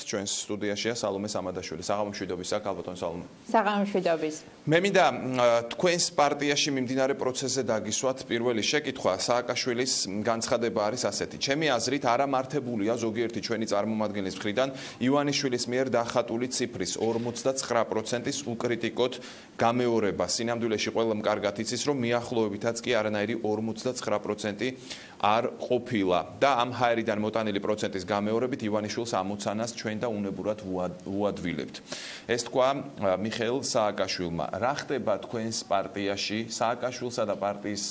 ჩვენს სტუდიაშია სალომე სამადაშვილი. საღამომშვიდობის აქ ალბათონ სალომე. საღამომშვიდობის. მე მინდა თქვენს პარტიაში მიმდინარე პროცესზე დაგისვათ პირველი შეკითხვა. სააკაშვილის განცხადება არის ასეთი. ჩემი აზრით არამართებულია ზოგიერთი ჩვენი წარმომადგენლის მხრიდან ივანიშვილის მიერ დახატული ციფრის 59%-ის უკრიტიკოდ გამეორება. სინამდვილეში ყველამ კარგად იცის, რომ მიახლოებითაც კი არანაირი 59% არ ყოფილა და ამ ჰაერიდან მოტანილი პროცენტის გამეორებით ივანიშვილს ამოცანას ჩვენ და უნებურად უადვილებთ. ეს თქვა მიხეილ სააკაშვილმა. რა ხდება თქვენს პარტიაში სააკაშვილსა და პარტიის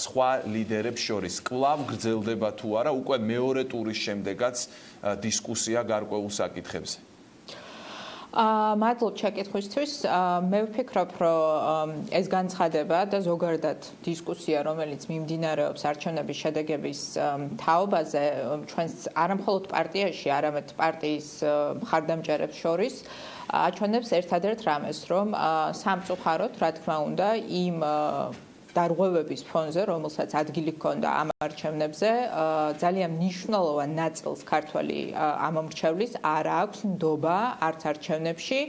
სხვა ლიდერებს შორის? კვლავ გრძელდება თუ არა უკვე მეორე ტურის შემდეგაც დისკუსია გარკვეულ საკითხებზე? მადლობ შეკითხვისთვის. მე ვფიქრობ, რომ ეს განცხადება და ზოგადად დისკუსია, რომელიც მიმდინარეობს არჩევნების შედეგების თაობაზე, ჩვენს არამხოლოდ პარტიაში, არამედ პარტიის მხარდამჭერებს შორის აჩვენებს ერთადერთ რამეს, რომ სამწუხაროდ, რა თქმა უნდა, იმ დარღვევების ფონზე, რომელსაც ადგილი ჰქონდა ამ არჩევნებზე, ძალიან მნიშვნელოვან ნაწილს ქართველი ამომრჩევლის არ აქვს ნდობა არც არჩევნებში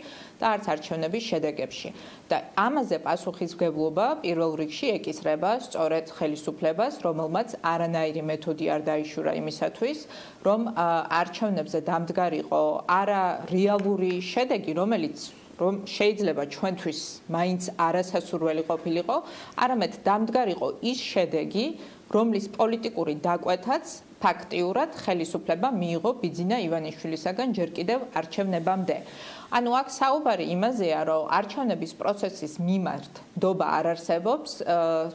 და არც არჩევნების შედეგებში. და ამაზე პასუხისმგებლობა პირველ რიგში ეკისრება სწორედ ხელისუფლებას, რომელმაც არანაირი მეთოდი არ დაიშურა იმისათვის, რომ არჩევნებზე დამდგარიყო არა რეალური შედეგი, რომელიც რომ შეიძლება ჩვენთვის მაინც არასასურველი ყოფილიყო, არამედ დამდგარიყო ის შედეგი, რომლის პოლიტიკური დაკვეთაც ფაქტიურად ხელისუფლება მიიღო ბიძინა ივანიშვილისაგან ჯერ კიდევ არჩევნებამდე. ანუ აქ საუბარი იმაზეა, რომ არჩევნების პროცესის მიმართ ნდობა არ არსებობს,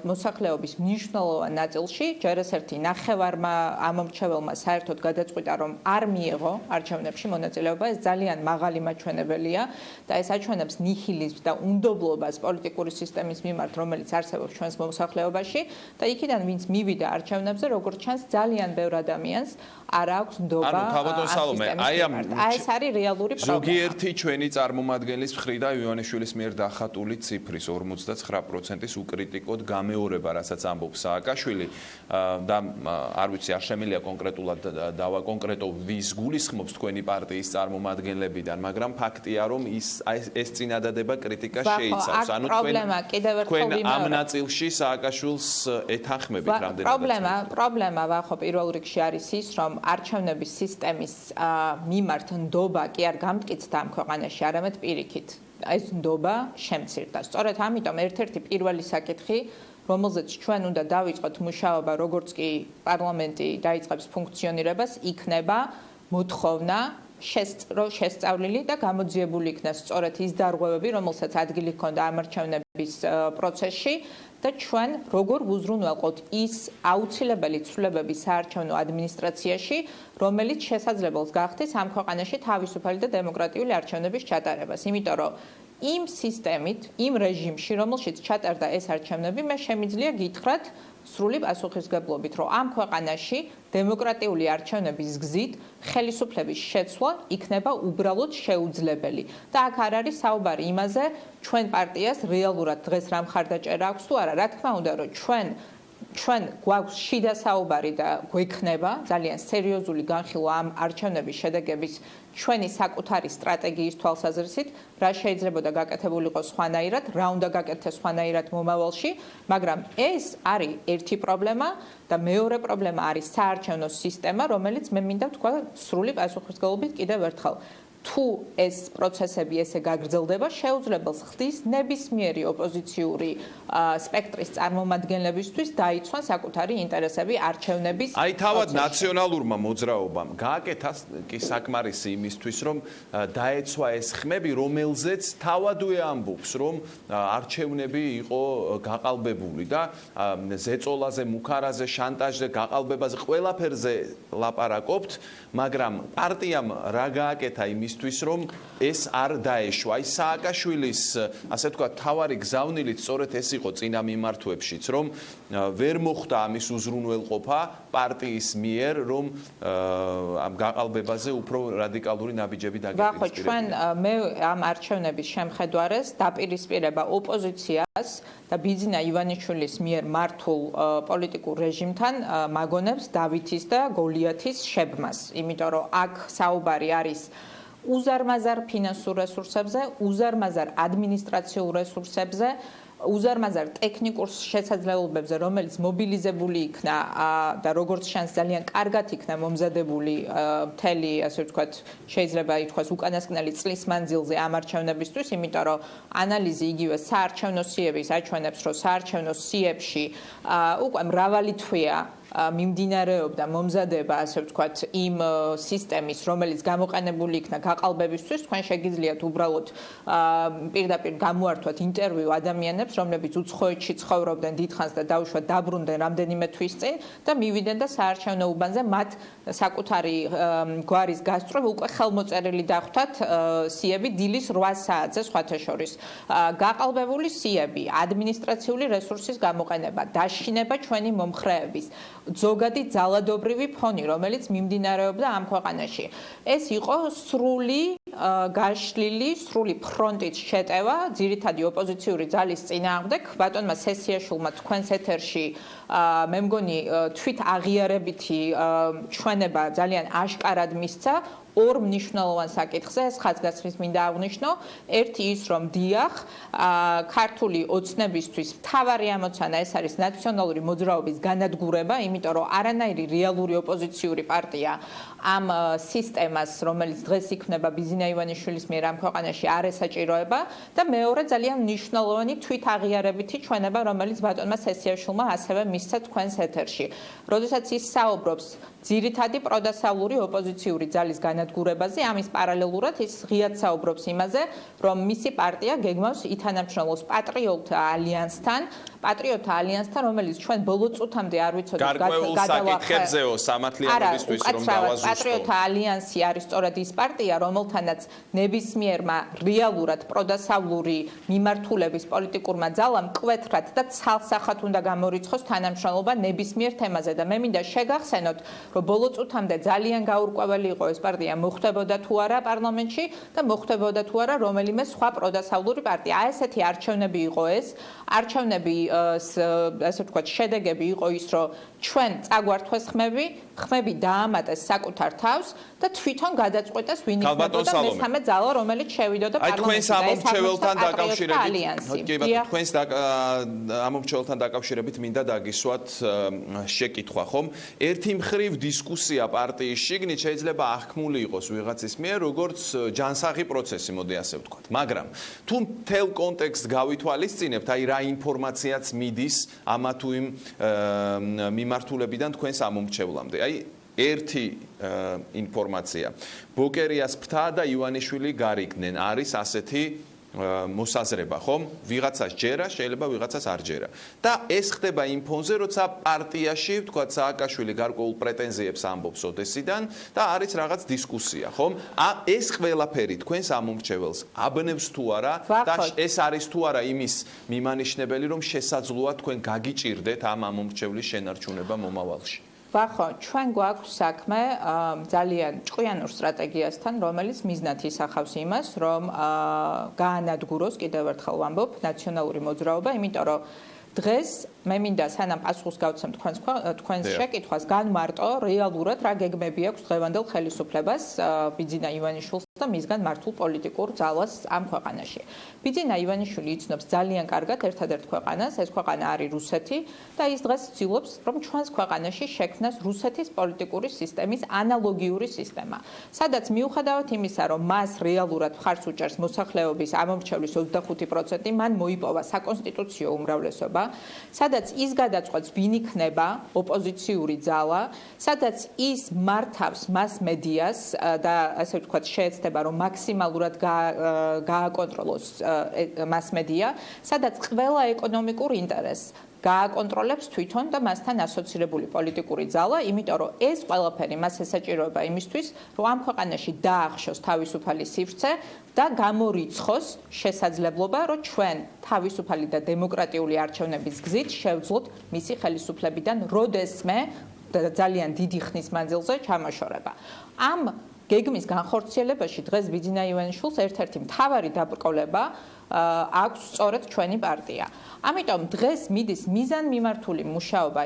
მოსახლეობის მნიშვნელოვან ნაწილში ჯერ ერთი ნახევარმა ამომრჩეველმა საერთოდ გადაწყვიტა, რომ არ მიიღო არჩევნებში მონაწილეობა, ეს ძალიან მაღალი მაჩვენებელია და ეს აჩვენებს ნიჰილიზმს და უნდობლობას პოლიტიკური სისტემის მიმართ, რომელიც არსებობს ჩვენს მოსახლეობაში და იქიდან ვინც მივიდა არჩევნებზე, როგორც ჩანს, ძალიან ბევრ ადამიანს არ აქვს ნდობა ამ სისტემის მიმართ. ეს არის რეალური პრობლემა. ზოგიერთი ჩვენი წარმომადგენლის მხრიდან ივანიშვილის მიერ დახატული ციფრის 59%-ის უკრიტიკოდ გამეორება, რასაც ამბობს სააკაშვილი და არ ვიცი, არ შემიძლია კონკრეტულად დავაკონკრეტო ვის გულისხმობს თქვენი პარტიის წარმომადგენლებიდან, მაგრამ ფაქტია, რომ ეს წინადადება კრიტიკას შეიცავს. ანუ თქვენ ამ ნაწილში სააკაშვილს ეთანხმებით რამდენადაც. პრობლემა ვახო პირველ რიგში არის ის, რომ არჩევნების სისტემის მიმართ ნდობა კი არ გამტკიცდა ამ ქვეყანაში, არამედ პირიქით. ეს ნდობა შემცირდა. სწორედ ამიტომ ერთ-ერთი პირველი საკითხი, რომელზეც ჩვენ უნდა დავიწყოთ მუშაობა, როგორც კი პარლამენტი დაიწყებს ფუნქციონირებას, იქნება მოთხოვნა შესწავლილი და გამოძიებული იქნას სწორედ ის დარღვევები, რომელსაც ადგილი ჰქონდა ამ არჩევნების პროცესში და ჩვენ როგორ ვუზრუნველყოთ ის აუცილებელი ცვლილებები საარჩევნო ადმინისტრაციაში, რომელიც შესაძლებელს გახდეს ამ ქვეყანაში თავისუფალი და დემოკრატიული არჩევნების ჩატარებას. იმიტომ რომ იმ სისტემით, იმ რეჟიმში, რომელშიც ჩატარდა ეს არჩევნები, მე შემიძლია გითხრათ სრული პასუხისმგებლობით, რომ ამ ქვეყანაში დემოკრატიული არჩევნების გზით ხელისუფლების შეცვლა იქნება უბრალოდ შეუძლებელი. და აქ არ არის საუბარი იმაზე, ჩვენ პარტიას რეალურად დღეს რა მხარდაჭერა აქვს თუ არა. რა თქმა უნდა, რომ ჩვენ გვაქვს შიდა საუბარი და გვექნება ძალიან სერიოზული განხილვა ამ არჩევნების შედეგების ჩვენი საკუთარი სტრატეგიის თვალსაზრისით, რა შეიძლებოდა გაკეთებულიყო სხვანაირად, რა უნდა გაკეთდეს სხვანაირად მომავალში, მაგრამ ეს არის ერთი პრობლემა და მეორე პრობლემა არის საარჩევნო სისტემა, რომელიც მე მინდა ვთქვა სრული პასუხისმგებლობით კიდევ ერთხელ. თუ ეს პროცესები ესე გაგრძელდება, შეუძლებელს ხდის ნებისმიერი ოპოზიციური სპექტრის წარმომადგენლებისთვის დაიცვან საკუთარი ინტერესები არჩევნების აი თავად ნაციონალურმა მოძრაობამ გააკეთა კი საკმარისი იმისთვის, რომ დაეცვა ეს ხმები, რომელზეც თავადვე ამბობს, რომ არჩევნები იყო გაყალბებული და ზეწოლაზე, მუქარაზე, შანტაჟზე, გაყალბებაზე, ყველაფერზე ლაპარაკობთ, მაგრამ პარტიამ რა გააკეთა იმისთვის, რომ ეს არ დაეშვა. აი სააკაშვილის, ასე თქვა, თავარი გზავნილით სწორედ ეს იყო წინა მიმართვებშიც, რომ ვერ მოხდა ამის უზრუნველყოფა პარტიის მიერ, რომ ამ გაყალბებაზე უფრო რადიკალური ნაბიჯები ვახო, ჩვენ მე ამ არჩევნების შემხედვარეს დაპირისპირება ოპოზიციას და ბიძინა ივანიშვილის მიერ მართულ პოლიტიკურ რეჟიმთან მაგონებს დავითის და გოლიათის შებმას, იმიტომ რომ აქ საუბარი არის უზარმაზარ ფინანსურ რესურსებზე, უზარმაზარ ადმინისტრაციულ რესურსებზე, უზარმაზარ ტექნიკურ შესაძლებლობებზე, რომელიც მობილიზებული იქნა და როგორც ჩანს ძალიან კარგად იქნა მომზადებული მთელი, ასე ვთქვათ, შეიძლება ითქვას უკანასკნელი წლის მანძილზე ამ არჩევნებისთვის, იმიტომ რომ ანალიზი იგივე საარჩევნო სიების აჩვენებს, რომ საარჩევნო სიებში უკვე მრავალი თვეა მიმდინარეობდა მომზადება, ასე ვთქვათ, იმ სისტემის, რომელიც გამოყენებული იქნა გაყალბებისთვის, თქვენ შეგიძლიათ უბრალოდ პირდაპირ გამოართვათ ინტერვიუ ადამიანებს, რომლებიც უცხოეთში ცხოვრობდნენ დიდხანს და დაუშვათ დაბრუნდნენ რამდენიმე თვის წინ და მივიდნენ და საარჩევნო უბანზე მათ საკუთარი გვარის გასწვრივ უკვე ხელმოწერილი დახვდათ სიები დილის 8 საათზე სხვათა შორის. გაყალბებული სიები, ადმინისტრაციული რესურსის გამოყენება, დაშინება ჩვენი მომხრეების ზოგადი ძალადობრივი ფონი, რომელიც მიმდინარეობდა ამ ქვეყანაში. ეს იყო სრული გაშლილი, სრული ფრონტით შეტევა, ძირითადი ოპოზიციური ძალის წინააღმდეგ. ბატონმა სესიაშვილმა თქვენს ეთერში მე მგონი თვით აღიარებითი ჩვენება ძალიან აშკარად მისცა. ორ მნიშვნელოვან საკითხზე ეს ხაზგასმის მინდა აღვნიშნო. ერთი ის, რომ დიახ, ქართული ოცნებისთვის მთავარი ამოცანა ეს არის ნაციონალური მოძრაობის განადგურება, იმიტომ რომ არანაირი რეალური ოპოზიციური პარტია ამ სისტემას, რომელიც დღეს იქმნება ბიძინა ივანიშვილის მიერ ამ ქვეყანაში არ ესაჭიროება და მეორე ძალიან მნიშვნელოვანი თვით აღიარებითი ჩვენება, რომელიც ბატონმა სესიაშვილმა ასევე მისცა თქვენს ეთერში. როდესაც ის საუბრობს ძირითადი პროდასავლური ოპოზიციური ძალის განადგურებაზე, ამის პარალელურად ის ღიად საუბრობს იმაზე, რომ მისი პარტია გეგმავს ითანამშრომლოს პატრიოტთა ალიანსთან, რომელიც ჩვენ ბოლო წუთამდე არ ვიცოდით გარკვეულ საკითხებზეო სამართლიანობისთვის რომ დავაზუსტო. პატრიოტთა ალიანსი არის სწორედ ის პარტია, რომელთანაც ნებისმიერმა რეალურად პროდასავლური მიმართულების პოლიტიკურმა ძალამ მკვეთრად და ცალსახად უნდა გამორიცხოს თანამშრომლობა ნებისმიერ თემაზე და მე მინდა შეგახსენოთ, რომ ბოლო წუთამდე ძალიან გაურკვეველი იყო ეს პარტია მოხდებოდა თუ არა პარლამენტში და მოხდებოდა თუ არა რომელიმე სხვა პროდასავლური პარტია. აი ესეთი არჩევნები იყო ეს. არჩევნები ასე ვთქვათ, შედეგები იყო ის, რომ ჩვენ წაგვართვეს ხმები დაამატეს საკუთარ თავს და თვითონ გადაწყვეტეს ვინ იქნებოდა მესამე ძალა, რომელიც შევიდოდა პარლამენტში. თქვენს ამომრჩეველთან დაკავშირებით მინდა დაგისვათ შეკითხვა, ხომ? ერთი მხრივ დისკუსია პარტიის შიგნით შეიძლება აღქმული იყოს ვიღაცის მიერ, როგორც ჯანსაღი პროცესი, მოდი ასე ვთქვათ. მაგრამ თუ მთელ კონტექსტს გავითვალისწინებთ, აი რა ინფორმაციაც მიდის ამა თუ იმ მიმართულებიდან თქვენს ამომრჩევლამდე. აი ერთი ინფორმაცია. ბოკერიას ფრთა და ივანიშვილი გარიგდნენ. არის ასეთი მოსაზრება, ხომ? ვიღაცას ჯერა, შეიძლება ვიღაცას არ ჯერა. და ეს ხდება იმ ფონზე, როცა პარტიაში, ვთქვათ, სააკაშვილი გარკვეულ პრეტენზიებს ამბობს ოდესიდან და არის რაღაც დისკუსია, ხომ? ეს ყველაფერი თქვენს ამომრჩეველს აბნევს თუ არა და ეს არის თუ არა იმის მიმანიშნებელი, რომ შესაძლოა თქვენ გაგიჭირდეთ ამ ამომრჩევლის შენარჩუნება მომავალში. ვახო, ჩვენ გვაქვს საქმე ძალიან ჭკვიანურ სტრატეგიასთან, რომელიც მიზნად ისახავს იმას, რომ გაანადგუროს, კიდევ ერთხელ ვამბობ, ნაციონალური მოძრაობა, იმიტომ რომ დღეს მე მინდა სანამ პასუხს გავცემ თქვენს შეკითხვას, განმარტო რეალურად რა გეგმები აქვს დღევანდელ ხელისუფლებას ბიძინა ივანიშვილს და მისგან მართულ პოლიტიკურ ძალას ამ ქვეყანაში. ბიძინა ივანიშვილი იცნობს ძალიან კარგად ერთადერთ ქვეყანას, ეს ქვეყანა არის რუსეთი და ის დღეს ცდილობს, რომ ჩვენს ქვეყანაში შექმნას რუსეთის პოლიტიკური სისტემის ანალოგიური სისტემა, სადაც მიუხედავად იმისა, რომ მას რეალურად მხარს უჭერს მოსახლეობის ამომრჩევლის 25%, მან მოიპოვა საკონსტიტუციო უმრავლესობა, სადაც ის გადაწყვეტს, ვინ იქნება ოპოზიციური ძალა, სადაც ის მართავს მას-მედიას და ასე ვთქვათ, შეეცდება, რომ მაქსიმალურად გააკონტროლოს მას-მედია, სადაც ყველა ეკონომიკურ ინტერესს გააკონტროლებს თვითონ და მასთან ასოცირებული პოლიტიკური ძალა, იმიტომ რომ ეს ყველაფერი მას ესაჭიროება იმისთვის, რომ ამ ქვეყანაში დაახშოს თავისუფალი სივრცე და გამორიცხოს შესაძლებლობა, რომ ჩვენ თავისუფალი და დემოკრატიული არჩევნების გზით შევძლოთ მისი ხელისუფლებიდან როდესმე ძალიან დიდი ხნის მანძილზე ჩამოშორება. ამ გეგმის განხორციელებაში დღეს ბიძინა ივანიშვილს ერთ-ერთი მთავარი დაბრკოლება აქვს სწორედ ჩვენი პარტია. ამიტომ დღეს მიდის მიზანმიმართული მუშაობა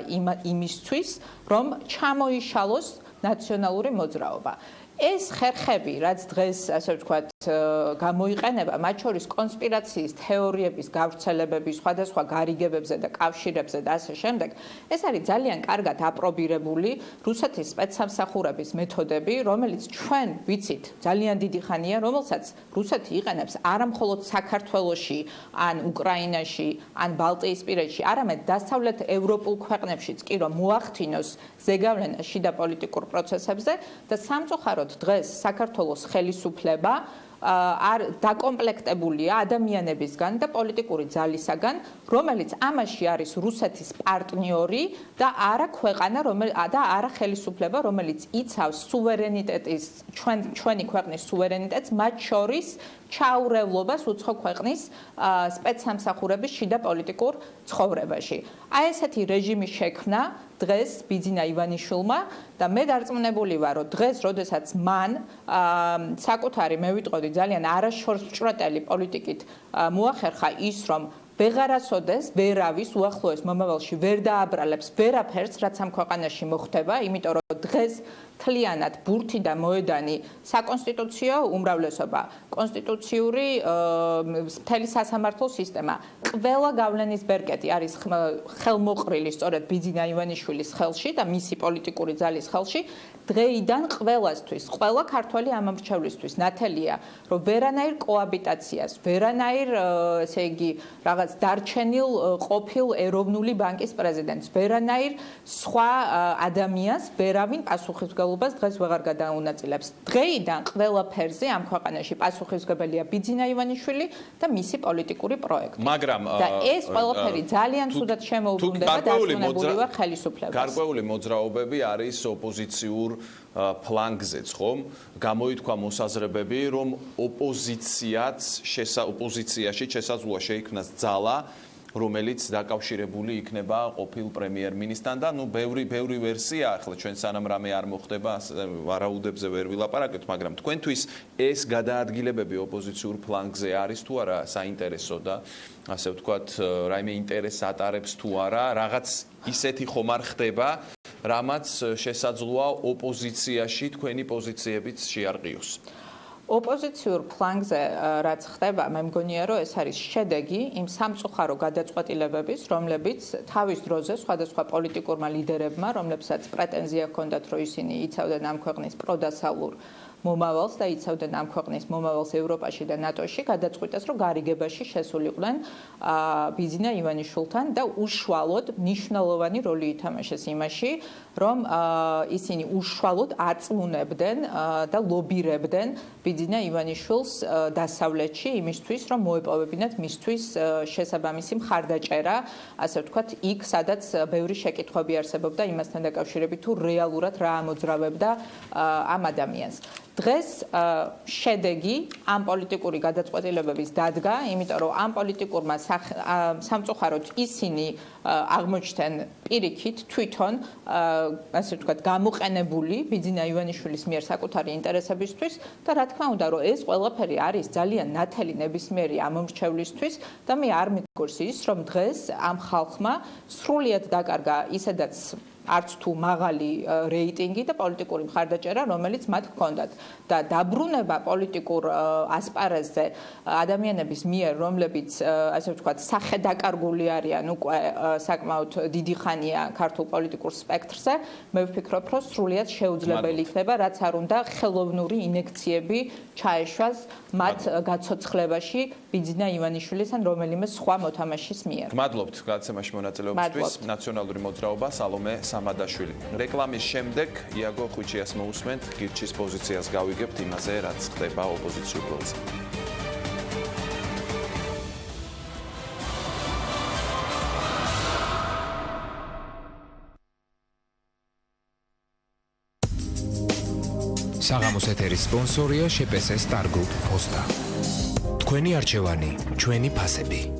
იმისთვის, რომ ჩამოიშალოს ნაციონალური მოძრაობა. ეს ხერხები, რაც დღეს, ასე ვთქვათ, გამოიყენება, მათ შორის კონსპირაციის თეორიების გავრცელებები, სხვადასხვა გარიგებებზე და კავშირებზე და ასე შემდეგ, ეს არის ძალიან კარგად აპრობირებული რუსეთის სპეცსამსახურების მეთოდები, რომელიც ჩვენ ვიცით ძალიან დიდი ხანია, რომელსაც რუსეთი იყენებს არა მხოლოდ საქართველოში, ან უკრაინაში, ან ბალტიისპირეთში, არამედ დასავლეთ ევროპულ ქვეყნებშიც კი რომ მოახდინოს ზეგავლენა შიდა პოლიტიკურ პროცესებზე და სამწუხაროდ დღეს საქართველოს ხელისუფლება არ დაკომპლექტებულია ადამიანებისგან და პოლიტიკური ძალისაგან, რომელიც ამაში არის რუსეთის პარტნიორი და არა ქვეყანა და არა ხელისუფლება, რომელიც იცავს სუვერენიტეტის ჩვენი ქვეყნის სუვერენიტეტს, მათ შორის ჩაურევლობას უცხო ქვეყნის სპეცსამსახურების შიდა პოლიტიკურ ცხოვრებაში. აი ესეთი რეჟიმი შექმნა დღეს ბიძინა ივანიშვილმა და მე დარწმუნებული ვარ, რომ დღეს, როდესაც მან საკუთარი, მე ვიტყოდი, ძალიან არაშორსჭრეტელი პოლიტიკით მოახერხა ის, რომ ვეღარასოდეს ვერავის უახლოეს მომავალში ვერ დააბრალებს ვერაფერს, რაც ამ ქვეყანაში მოხდება, იმიტომ რომ დღეს მთლიანად ბურთი და მოედანი საკონსტიტუციო უმრავლესობა, კონსტიტუციური მთელი სასამართლო სისტემა, ყველა გავლენის ბერკეტი არის ხელმოყრილი სწორედ ბიძინა ივანიშვილის ხელში და მისი პოლიტიკური ძალის ხელში. დღეიდან ყველასთვის, ყველა ქართველი ამომრჩევლისთვის ნათელია, რომ ვერანაირ კოაბიტაციას, ვერანაირ, ესე იგი, რაღაც დარჩენილ ყოფილ ეროვნული ბანკის პრეზიდენტს, ვერანაირ სხვა ადამიანს, ვერავინ პასუხისმგებლობას დღეს ვეღარ გადაუნაწილებს. დღეიდან ყველაფერზე ამ ქვეყანაში პასუხისმგებელია ბიძინა ივანიშვილი და მისი პოლიტიკური პროექტი. მაგრამ და ეს ყველაფერი ძალიან ცუდად შემოუბრუნდება დარწმუნებული ვარ ხელისუფლებას. გარკვეული მოძრაობები არის ოპოზიციურ ფლანგზეც, ხომ? გამოითქვა მოსაზრებები, რომ ოპოზიციაში შესაძლოა შეიქმნას ძალა, რომელიც დაკავშირებული იქნება ყოფილ პრემიერ-მინისტრთან და ბევრი ვერსია ახლა ჩვენ სანამ რამე არ მოხდება, ვარაუდებზე ვერ ვილაპარაკეთ, მაგრამ თქვენთვის ეს გადაადგილებები ოპოზიციურ ფლანგზე არის თუ არა საინტერესო და ასე ვთქვათ, რაიმე ინტერესს ატარებს თუ არა, რაღაც ისეთი ხომ არ ხდება, რამაც შესაძლოა ოპოზიციაში თქვენი პოზიციებიც შეარყიოს. ოპოზიციურ ფლანგზე რაც ხდება, მე მგონია, რომ ეს არის შედეგი იმ სამწუხარო გადაწყვეტილებების, რომლებიც თავის დროზე სხვადასხვა პოლიტიკურმა ლიდერებმა, რომლებსაც პრეტენზია ჰქონდათ, რომ ისინი იცავდნენ ამ ქვეყნის პროდასავლურ მომავალს და იცავდნენ ამ ქვეყნის მომავალს ევროპაში და ნატოში, გადაწყვიტეს, რომ გარიგებაში შესულიყვნენ ბიძინა ივანიშვილთან და უშუალოდ მნიშვნელოვანი როლი ითამაშეს იმაში, რომ ისინი უშუალოდ აწმუნებდნენ და ლობირებდნენ ბიძინა ივანიშვილს დასავლეთში იმისთვის, რომ მოეპოვებინათ მისთვის შესაბამისი მხარდაჭერა, ასე ვთქვათ, იქ, სადაც ბევრი შეკითხვები არსებობდა იმასთან დაკავშირებით, თუ რეალურად რა ამოძრავებდა ამ ადამიანს. დღეს შედეგი ამ პოლიტიკური გადაწყვეტილებების დადგა, იმიტომ რომ ამ პოლიტიკურმა სამწუხაროდ ისინი აღმოჩნდნენ პირიქით თვითონ, ასე ვთქვათ, გამოყენებული ბიძინა ივანიშვილის მიერ საკუთარი ინტერესებისთვის და რა თქმა უნდა, რომ ეს ყველაფერი არის ძალიან ნათელი ნებისმიერი ამომრჩევლისთვის და მე არ მეგონს ის, რომ დღეს ამ ხალხმა სრულიად დაკარგა ისედაც არც თუ მაღალი რეიტინგი და პოლიტიკური მხარდაჭერა, რომელიც მათ ჰქონდათ და დაბრუნება პოლიტიკურ ასპარეზზე ადამიანების მიერ, რომლებიც, ასე ვთქვათ, სახედაკარგული არიან უკვე საკმაოდ დიდი ხანია ქართულ პოლიტიკურ სპექტრზე, მე ვფიქრობ, რომ სრულიად შეუძლებელი იქნება, რაც არ უნდა ხელოვნური ინექციები ჩაეშვას მათ გაცოცხლებაში ბიძინა ივანიშვილის ან რომელიმე სხვა მოთამაშის მიერ. გმადლობთ გადაცემაში მონაწილეობისთვის. ნაციონალური მოძრაობა სალომე სამადაშვილი. რეკლამის შემდეგ იაგო ხვიჩიას მოусმენთ, გირჩის პოზიციას გავიგებთ იმაზე, რაც ხდება ოპოზიციურ ველზე. საღამოს ეთერის სპონსორია შეპესეს სტარ გრუპ ფოსტა. თქვენი არჩევანი, ჩვენი ფასები.